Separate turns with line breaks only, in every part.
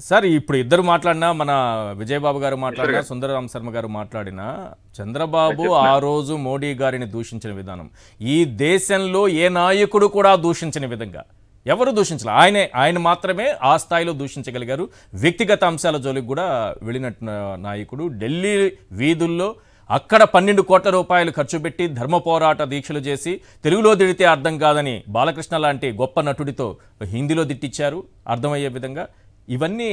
Sir ఇప్పుడు ఇద్దరు మాట్లాడినా, మన విజయబాబు గారు మాట్లాడినా, సుందరరామ శర్మ గారు మాట్లాడినా, చంద్రబాబు ఆ రోజు మోడీ గారిని దూషించిన విధానం ఈ దేశంలో ఏ నాయకుడు కూడా దూషించిన విధంగా ఎవరు దూషించాలి, ఆయన మాత్రమే ఆ స్థాయిలో దూషించగలిగారు. వ్యక్తిగత అంశాల జోలికి కూడా వెళ్ళినట్టు నాయకుడు. ఢిల్లీ వీధుల్లో అక్కడ 12 కోట్ల రూపాయలు ఖర్చు పెట్టి ధర్మ పోరాట దీక్షలు చేసి తెలుగులో తిడితే అర్థం కాదని బాలకృష్ణ లాంటి గొప్ప నటుడితో హిందీలో తిట్టించారు అర్థమయ్యే విధంగా. ఇవన్నీ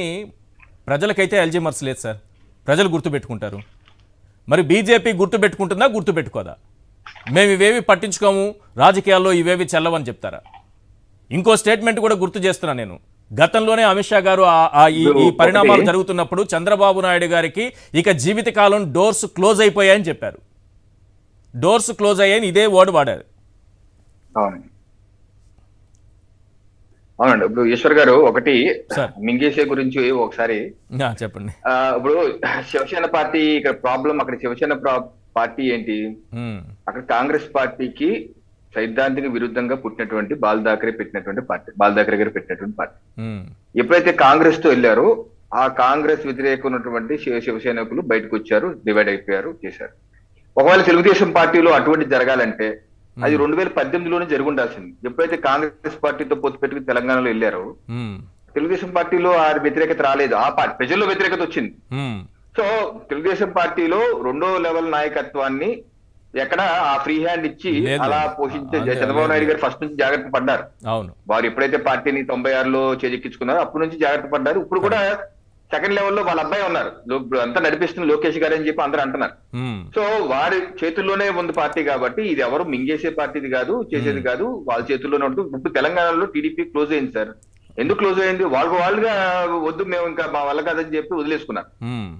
ప్రజలకైతే అల్జీమర్స్ లేదు సార్, ప్రజలు గుర్తుపెట్టుకుంటారు. మరి బీజేపీ గుర్తుపెట్టుకుంటుందా, గుర్తుపెట్టుకోదా? మేము ఇవేవి పట్టించుకోము, రాజకీయాల్లో ఇవేవి చెల్లవని చెప్తారా? ఇంకో స్టేట్మెంట్ కూడా గుర్తు చేస్తున్నా నేను. గతంలోనే అమిత్ షా గారు ఈ పరిణామాలు జరుగుతున్నప్పుడు చంద్రబాబు నాయుడు గారికి ఇక జీవితకాలం డోర్స్ క్లోజ్ అయిపోయాయని చెప్పారు. డోర్స్ క్లోజ్ అయ్యాయని ఇదే వర్డ్ వాడారు.
అవునండి. ఇప్పుడు ఈశ్వర్ గారు ఒకటి మింగేసే గురించి ఒకసారి
చెప్పండి.
ఇప్పుడు శివసేన పార్టీ ఇక్కడ ప్రాబ్లం, అక్కడ శివసేన పార్టీ ఏంటి, అక్కడ కాంగ్రెస్ పార్టీకి సైద్ధాంతిక విరుద్ధంగా పుట్టినటువంటి బాల్ ఠాకరే పెట్టినటువంటి పార్టీ, బాల్ ఠాకరే గారు పెట్టినటువంటి పార్టీ. ఎప్పుడైతే కాంగ్రెస్ తో వెళ్ళారో ఆ కాంగ్రెస్ వ్యతిరేక ఉన్నటువంటి శివసేనకులు బయటకు వచ్చారు, డివైడ్ అయిపోయారు, చేశారు. ఒకవేళ తెలుగుదేశం పార్టీలో అటువంటి జరగాలంటే అది 2018లోనే జరుగుండాల్సింది. ఎప్పుడైతే కాంగ్రెస్ పార్టీతో పొత్తు పెట్టుకుని తెలంగాణలో వెళ్ళారో తెలుగుదేశం పార్టీలో ఆ వ్యతిరేకత రాలేదు, ఆ పార్టీ ప్రజల్లో వ్యతిరేకత వచ్చింది. సో తెలుగుదేశం పార్టీలో 2వ లెవెల్ నాయకత్వాన్ని ఎక్కడ ఆ ఫ్రీ హ్యాండ్ ఇచ్చి అలా పోషించే చంద్రబాబు నాయుడు గారు ఫస్ట్ నుంచి జాగ్రత్త పడ్డారు. వారు ఎప్పుడైతే పార్టీని 96లో చేజెక్కించుకున్నారో అప్పటి నుంచి జాగ్రత్త పడ్డారు. ఇప్పుడు కూడా సెకండ్ లెవెల్లో వాళ్ళ అబ్బాయి ఉన్నారు, అంతా నడిపిస్తున్న లోకేష్ గారు అని చెప్పి అందరూ అంటున్నారు. సో వారి చేతుల్లోనే ఉంది పార్టీ కాబట్టి ఇది ఎవరు మింగేసే పార్టీది కాదు, చేసేది కాదు, వాళ్ళ చేతుల్లోనే ఉంటుంది. ఇప్పుడు తెలంగాణలో టీడీపీ క్లోజ్ అయింది సార్. ఎందుకు క్లోజ్ అయింది? వాళ్ళుగా వద్దు, మేము ఇంకా మా వల్ల కాదని చెప్పి వదిలేసుకున్నారు.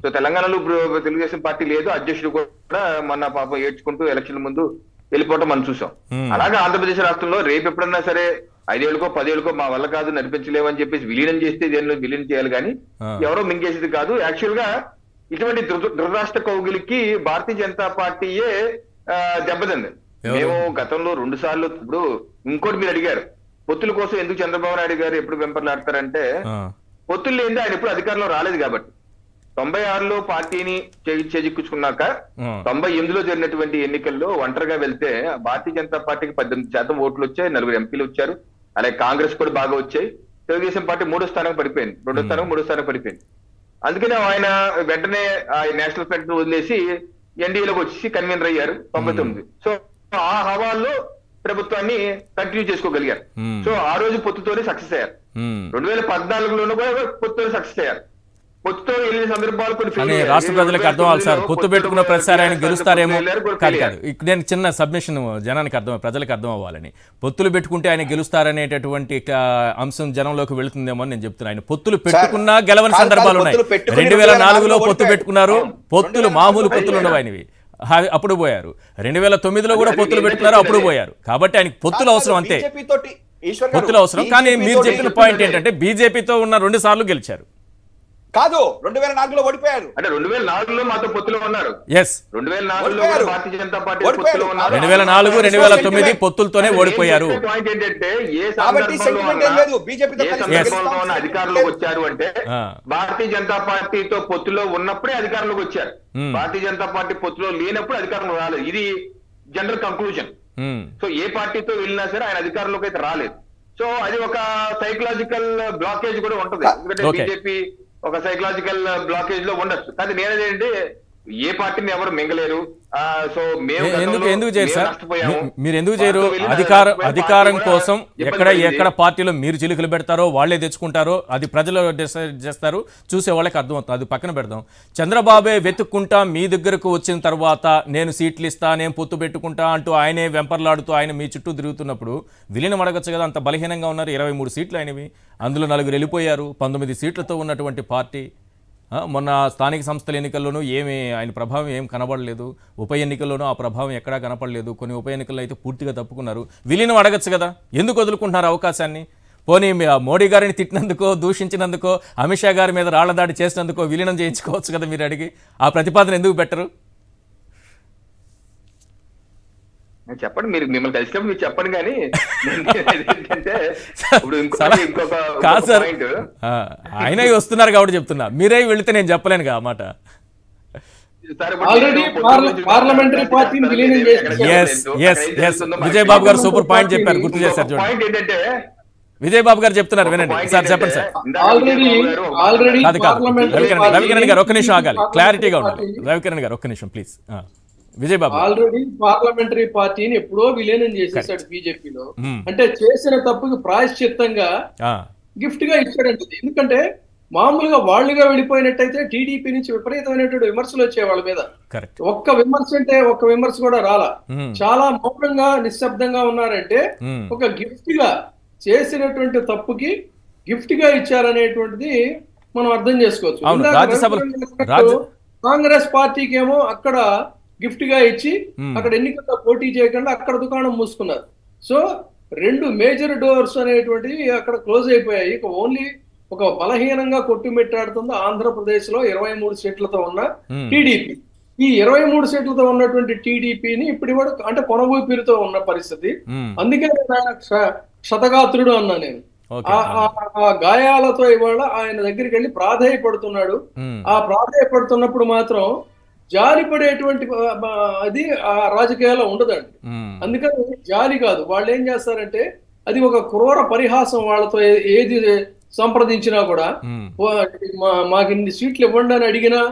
సో తెలంగాణలో ఇప్పుడు తెలుగుదేశం పార్టీ లేదు, అధ్యక్షుడు కూడా మొన్న పాపం ఏడ్చుకుంటూ ఎలక్షన్ ముందు వెళ్ళిపోవటం మనం చూసాం. అలాగే ఆంధ్రప్రదేశ్ రాష్ట్రంలో రేపు ఎప్పుడన్నా సరే 5 ఏళ్ళకో 10 ఏళ్ళకో మా వల్ల కాదు, నడిపించలేమని చెప్పేసి విలీనం చేస్తే దేనిలో విలీనం చేయాలి కానీ ఎవరో మింగేసేది కాదు. యాక్చువల్ గా ఇటువంటి ధృతరాష్ట్ర కౌగిలికి భారతీయ జనతా పార్టీయే దెబ్బతింది. మేము గతంలో 2 సార్లు, ఇప్పుడు ఇంకోటి మీరు అడిగారు పొత్తుల కోసం ఎందుకు చంద్రబాబు నాయుడు గారు ఎప్పుడు వెంపర్లాడతారంటే పొత్తులు లేని ఆయన ఎప్పుడు అధికారంలో రాలేదు కాబట్టి. 96లో పార్టీని చేజిక్కించుకున్నాక 98లో జరిగినటువంటి ఎన్నికల్లో ఒంటరిగా వెళ్తే భారతీయ జనతా పార్టీకి 18% ఓట్లు వచ్చాయి, 4 ఎంపీలు వచ్చారు. అలాగే కాంగ్రెస్ కూడా బాగా వచ్చాయి. తెలుగుదేశం పార్టీ 3వ స్థానం పడిపోయింది, 2వ స్థానం 3వ స్థానం పడిపోయింది. అందుకనే ఆయన వెంటనే నేషనల్ ఫ్రంట్ వదిలేసి ఎన్డీఏలోకి వచ్చి కన్వీనర్ అయ్యారు 99. సో ఆ హవాల్లో ప్రభుత్వాన్ని కంటిన్యూ చేసుకోగలిగారు. సో ఆ రోజు పొత్తుతోనే సక్సెస్ అయ్యారు. 2014లోనూ కూడా పొత్తుతోనే సక్సెస్ అయ్యారు. పొత్తుతో వెళ్ళిన సందర్భాలు కొన్ని
రాష్ట్ర ప్రజలకు అర్థం అవ్వాలి సార్. పొత్తు పెట్టుకున్న ప్రతిసారి ఆయన గెలుస్తారేమో కాదు. ఇక్కడ నేను చిన్న సబ్మిషన్ జనానికి ప్రజలకు అర్థం అవ్వాలని, పొత్తులు పెట్టుకుంటే ఆయన గెలుస్తారనేటటువంటి అంశం జనంలోకి వెళుతుందేమో అని నేను చెప్తున్నాను. ఆయన పొత్తులు పెట్టుకున్నా గెలవని సందర్భాలు ఉన్నాయి. 2004లో పొత్తు పెట్టుకున్నారు, పొత్తులు మామూలు పొత్తులు ఉండవు ఆయనవి, అప్పుడు పోయారు. 2009లో కూడా పొత్తులు పెట్టుకున్నారు, అప్పుడు పోయారు. కాబట్టి ఆయనకి పొత్తులు అవసరం, అంతే, పొత్తులు అవసరం. కానీ మీరు చెప్పిన పాయింట్ ఏంటంటే బీజేపీతో ఉన్న 2 సార్లు గెలిచారు
కాదు, 2004లో ఓడిపోయారు.
అంటే 2004లో మాతో పొత్తులో ఉన్నారు. 2004లో భారతీయ జనతా పార్టీ
2004, 2009 పొత్తులతోనే ఓడిపోయారు.
పాయింట్ ఏంటంటే ఏ సందర్భంలో అధికారంలోకి వచ్చారు అంటే భారతీయ జనతా పార్టీతో పొత్తులో ఉన్నప్పుడే అధికారంలోకి వచ్చారు. భారతీయ జనతా పార్టీ పొత్తులో లేనప్పుడు అధికారంలో రాలేదు. ఇది జనరల్ కంక్లూజన్. సో ఏ పార్టీతో వెళ్ళినా సరే ఆయన అధికారంలోకి అయితే రాలేదు. సో అది ఒక సైకలాజికల్ బ్లాకేజ్ కూడా ఉంటది. ఎందుకంటే బీజేపీ ఒక సైకలాజికల్ బ్లాకేజ్ లో ఉండొచ్చు. కానీ నేనేంటే ఏ పార్టీని ఎవరు మింగలేరు. సో
ఎందుకు చేయరు సార్? మీరు ఎందుకు చేయరు? అధికారం కోసం ఎక్కడ పార్టీలో మీరు చిలుకలు పెడతారో వాళ్ళే తెచ్చుకుంటారో అది ప్రజలు డిసైడ్ చేస్తారు, చూసే వాళ్ళకి అర్థమవుతుంది. అది పక్కన పెడదాం. చంద్రబాబే వెతుక్కుంటా మీ దగ్గరకు వచ్చిన తర్వాత నేను సీట్లు ఇస్తా, నేను పొత్తు పెట్టుకుంటా అంటూ ఆయనే వెంపర్లాడుతూ ఆయన మీ చుట్టూ తిరుగుతున్నప్పుడు విలీనం అడగచ్చు కదా. అంత బలహీనంగా ఉన్నారు. 23 సీట్లు ఆయనవి, అందులో 4 వెళ్ళిపోయారు. 19 సీట్లతో ఉన్నటువంటి పార్టీ. మొన్న స్థానిక సంస్థల ఎన్నికల్లోనూ ఆయన ప్రభావం ఏం కనబడలేదు. ఉప ఎన్నికల్లోనూ ఆ ప్రభావం ఎక్కడా కనపడలేదు. కొన్ని ఉప ఎన్నికల్లో అయితే పూర్తిగా తప్పుకున్నారు. విలీనం అడగచ్చు కదా, ఎందుకు వదులుకుంటున్నారు అవకాశాన్ని? పోనీ మోడీ గారిని తిట్టినందుకో, దూషించినందుకో, అమిత్ షా గారి మీద రాళ్లదాడి చేసినందుకో విలీనం చేయించుకోవచ్చు కదా మీరు అడిగి. ఆ ప్రతిపాదన ఎందుకు పెట్టరు?
చెప్పండి, మీరు మిమ్మల్ని కలిసినప్పుడు మీరు చెప్పండి. కానీ ఏంటంటే ఇప్పుడు ఇంకొక
కాదు సార్,
పాయింట్,
ఆయన వస్తున్నారు కాబట్టి చెప్తున్నా, మీరే వెళితే నేను చెప్పలేను ఆ మాట.
ఆల్రెడీ పార్లమెంటరీ పార్టీని విలీనం చేసి
విజయబాబు గారు సూపర్ పాయింట్ చెప్పారు, గుర్తు చేశారు చూడండి.
పాయింట్ ఏంటంటే
విజయబాబు గారు చెప్తున్నారు, వినండి సార్, చెప్పండి సార్.
ఆల్రెడీ
కాదు రవికిరణ్ గారు ఒక్క నిమిషం ఆగాలి, క్లారిటీగా ఉండాలి. రవికిరణ్ గారు ఒక్క నిమిషం ప్లీజ్. విజయబాబు
ఆల్రెడీ పార్లమెంటరీ పార్టీని ఎప్పుడో విలీనం చేసేసాడు బీజేపీలో. అంటే చేసిన తప్పుకి ప్రాయశ్చిత్తంగా గిఫ్ట్ గా ఇచ్చాడంట. ఎందుకంటే మామూలుగా వాళ్ళుగా వెళ్ళిపోయినట్టయితే టీడీపీ నుంచి విపరీతమైనటువంటి విమర్శలు వచ్చాయి వాళ్ళ మీద. ఒక్క విమర్శ అంటే ఒక్క విమర్శ కూడా రాలా. చాలా మౌనంగా నిశ్శబ్దంగా ఉన్నారంటే ఒక గిఫ్ట్ గా చేసినటువంటి తప్పుకి గిఫ్ట్ గా ఇచ్చారనేటువంటిది మనం అర్థం చేసుకోవచ్చు. కాంగ్రెస్ పార్టీకి ఏమో అక్కడ గిఫ్ట్ గా ఇచ్చి అక్కడ ఎన్నికల్లో పోటీ చేయకుండా అక్కడ దుకాణం మూసుకున్నారు. సో 2 మేజర్ డోర్స్ అనేటువంటివి అక్కడ క్లోజ్ అయిపోయాయి. ఇక ఓన్లీ ఒక బలహీనంగా కొట్టుమిట్టాడుతుంది ఆంధ్రప్రదేశ్ లో 23 సీట్లతో ఉన్న టీడీపీ. ఈ 23 సీట్లతో ఉన్నటువంటి టీడీపీని ఇప్పుడు కూడా అంటే కొనవూపిరితో ఉన్న పరిస్థితి. అందుకే క్షతగాత్రుడు అన్నా నేను. ఆ గాయాలతో ఇవాళ ఆయన దగ్గరికి వెళ్ళి ప్రాధేయపడుతున్నాడు. ఆ ప్రాధేయపడుతున్నప్పుడు మాత్రం జాలిపడేటువంటి అది ఆ రాజకీయాల్లో ఉండదండి. అందుకని జాలి కాదు, వాళ్ళు ఏం చేస్తారంటే అది ఒక క్రూర పరిహాసం. వాళ్ళతో ఏది సంప్రదించినా కూడా మాకు ఇన్ని సీట్లు ఇవ్వండి అని అడిగినా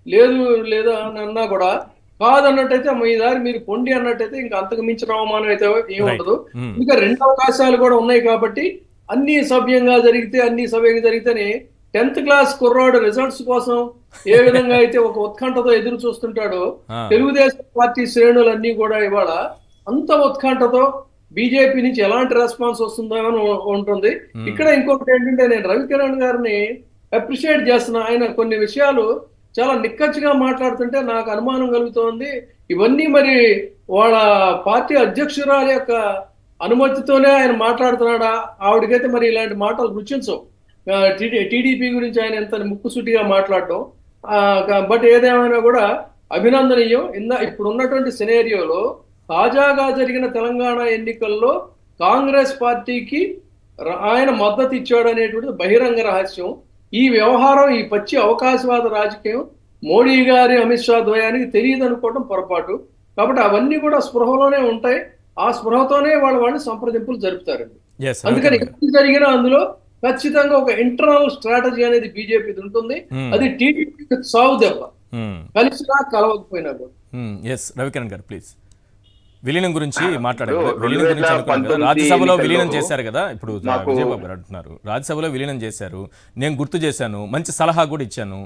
లేదు లేదా అని అన్నా కూడా కాదన్నట్టయితే మీ దారి మీరు పొండి అన్నట్టయితే ఇంకా అంతకు మించిన అవమానం అయితే ఏముండదు. ఇంకా 2 అవకాశాలు కూడా ఉన్నాయి కాబట్టి అన్ని సవ్యంగా జరిగితేనే 10th క్లాస్ కుర్రాడు రిజల్ట్స్ కోసం ఏ విధంగా అయితే ఒక ఉత్కంఠతో ఎదురు చూస్తుంటాడో తెలుగుదేశం పార్టీ శ్రేణులన్నీ కూడా ఇవాళ అంత ఉత్కంఠతో బీజేపీ నుంచి ఎలాంటి రెస్పాన్స్ వస్తుందో అని ఉంటుంది. ఇక్కడ ఇంకొకటి ఏంటంటే నేను రవికిరణ్ గారిని అప్రిషియేట్ చేస్తున్నా. ఆయన కొన్ని విషయాలు చాలా నిక్కచ్చిగా మాట్లాడుతుంటే నాకు అనుమానం కలుగుతోంది. ఇవన్నీ మరి వాళ్ళ పార్టీ అధ్యక్షురాలు యొక్క అనుమతితోనే ఆయన మాట్లాడుతున్నాడా? ఆవిడకైతే మరి ఇలాంటి మాటలు రుచించవు. టీడీపీ గురించి ఆయన ఎంత ముక్కుసూటిగా మాట్లాడటం. బట్ ఏదేమైనా కూడా అభినందనీయం. ఇప్పుడు ఉన్నటువంటి సినేరియోలో తాజాగా జరిగిన తెలంగాణ ఎన్నికల్లో కాంగ్రెస్ పార్టీకి ఆయన మద్దతు ఇచ్చాడు అనేటువంటిది బహిరంగ రహస్యం. ఈ వ్యవహారం, ఈ పచ్చి అవకాశవాద రాజకీయం మోడీ గారి అమిత్ షా ద్వయానికి తెలియదు అనుకోవడం పొరపాటు. కాబట్టి అవన్నీ కూడా స్పృహలోనే ఉంటాయి. ఆ స్పృహతోనే వాళ్ళు సంప్రదింపులు జరుపుతారండి. అందుకని ఏం జరిగినా అందులో ఖచ్చితంగా ఒక ఇంటర్నల్ స్ట్రాటజీ అనేది బీజేపీ ఉంటుంది. అది టీడీపీకి సాగు దెబ్బ, కలిసినా కలవకపోయినా కూడా.
రవికిరణ్ గారు ప్లీజ్ విలీనం గురించి మాట్లాడారు. విలీనం గురించి అనుకున్నాను కదా, రాజ్యసభలో విలీనం చేశారు కదా. ఇప్పుడు విజయబాబు గారు అంటున్నారు రాజ్యసభలో విలీనం చేశారు, నేను గుర్తు చేశాను, మంచి సలహా కూడా ఇచ్చాను.